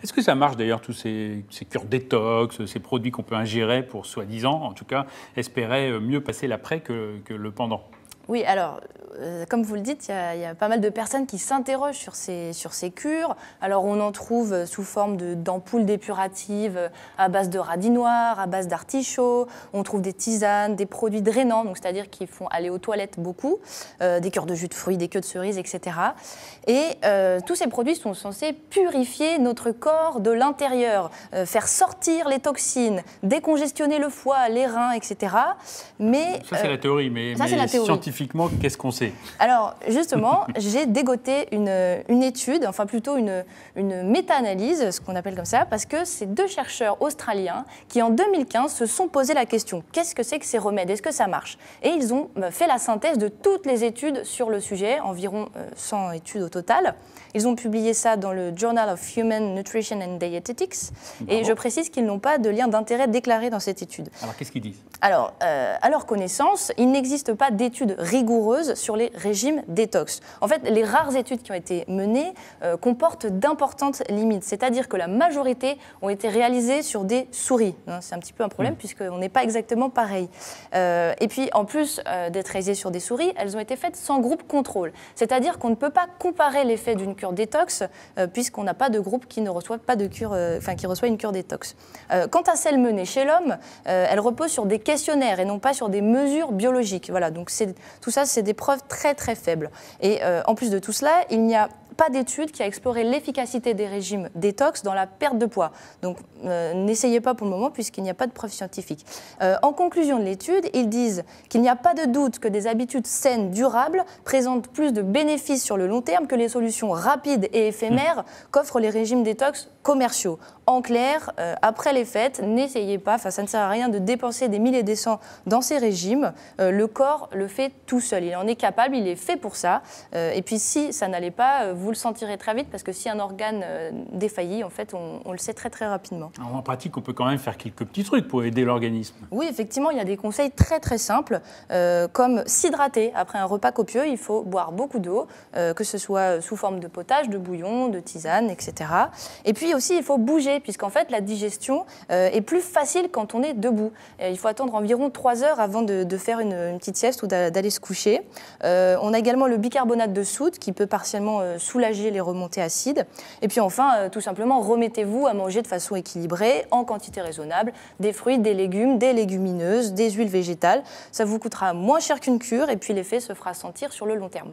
Est-ce que ça marche d'ailleurs, tous ces cures détox, ces produits qu'on peut ingérer pour soi-disant, en tout cas, espérer mieux passer l'après que le pendant? Oui, alors, comme vous le dites, il y a pas mal de personnes qui s'interrogent sur ces cures. Alors, on en trouve sous forme d'ampoules dépuratives à base de radis noirs, à base d'artichaut. On trouve des tisanes, des produits drainants, donc c'est-à-dire qui font aller aux toilettes beaucoup, des cures de jus de fruits, des queues de cerises, etc. Et tous ces produits sont censés purifier notre corps de l'intérieur, faire sortir les toxines, décongestionner le foie, les reins, etc. Mais ça, c'est la théorie, mais scientifiquement, qu'est-ce qu'on sait? Alors, justement, j'ai dégoté une étude, enfin plutôt une méta-analyse, ce qu'on appelle comme ça, parce que c'est 2 chercheurs australiens qui, en 2015, se sont posé la question « Qu'est-ce que c'est que ces remèdes? Est-ce que ça marche ?» Et ils ont fait la synthèse de toutes les études sur le sujet, environ 100 études au total. Ils ont publié ça dans le Journal of Human Nutrition and Dietetics. Bravo. Et je précise qu'ils n'ont pas de lien d'intérêt déclaré dans cette étude. Alors, qu'est-ce qu'ils disent? Alors, à leur connaissance, il n'existe pas d'études rigoureuses sur les régimes détox. En fait, les rares études qui ont été menées comportent d'importantes limites. C'est-à-dire que la majorité ont été réalisées sur des souris. C'est un petit peu un problème puisqu'on n'est pas exactement pareil. Et puis, en plus d'être réalisées sur des souris, elles ont été faites sans groupe contrôle. C'est-à-dire qu'on ne peut pas comparer l'effet d'une cure détox puisqu'on n'a pas de groupe qui ne reçoit pas de cure, qui reçoit une cure détox. Quant à celle menée chez l'homme, elle repose sur des questionnaires et non pas sur des mesures biologiques. Voilà, donc tout ça, c'est des preuves très très faibles. Et en plus de tout cela, il n'y a pas d'étude qui a exploré l'efficacité des régimes détox dans la perte de poids. Donc, n'essayez pas pour le moment puisqu'il n'y a pas de preuves scientifiques. En conclusion de l'étude, ils disent qu'il n'y a pas de doute que des habitudes saines, durables, présentent plus de bénéfices sur le long terme que les solutions rapides et éphémères qu'offrent les régimes détox commerciaux. En clair, après les fêtes, n'essayez pas, ça ne sert à rien de dépenser des milliers et des cents dans ces régimes. Le corps le fait tout seul. Il en est capable, il est fait pour ça. Et puis si ça n'allait pas, vous le sentirez très vite parce que si un organe défaillit, en fait, on le sait très très rapidement. Alors, en pratique, on peut quand même faire quelques petits trucs pour aider l'organisme. Oui, effectivement, il y a des conseils très très simples, comme s'hydrater. Après un repas copieux, il faut boire beaucoup d'eau, que ce soit sous forme de potage, de bouillon, de tisane, etc. Et puis aussi, il faut bouger, puisqu'en fait, la digestion est plus facile quand on est debout. Il faut attendre environ 3 heures avant de faire une petite sieste ou d'aller se coucher. On a également le bicarbonate de soude qui peut partiellement soulager les remontées acides. Et puis enfin, tout simplement, remettez-vous à manger de façon équilibrée, en quantité raisonnable, des fruits, des légumes, des légumineuses, des huiles végétales. Ça vous coûtera moins cher qu'une cure et puis l'effet se fera sentir sur le long terme.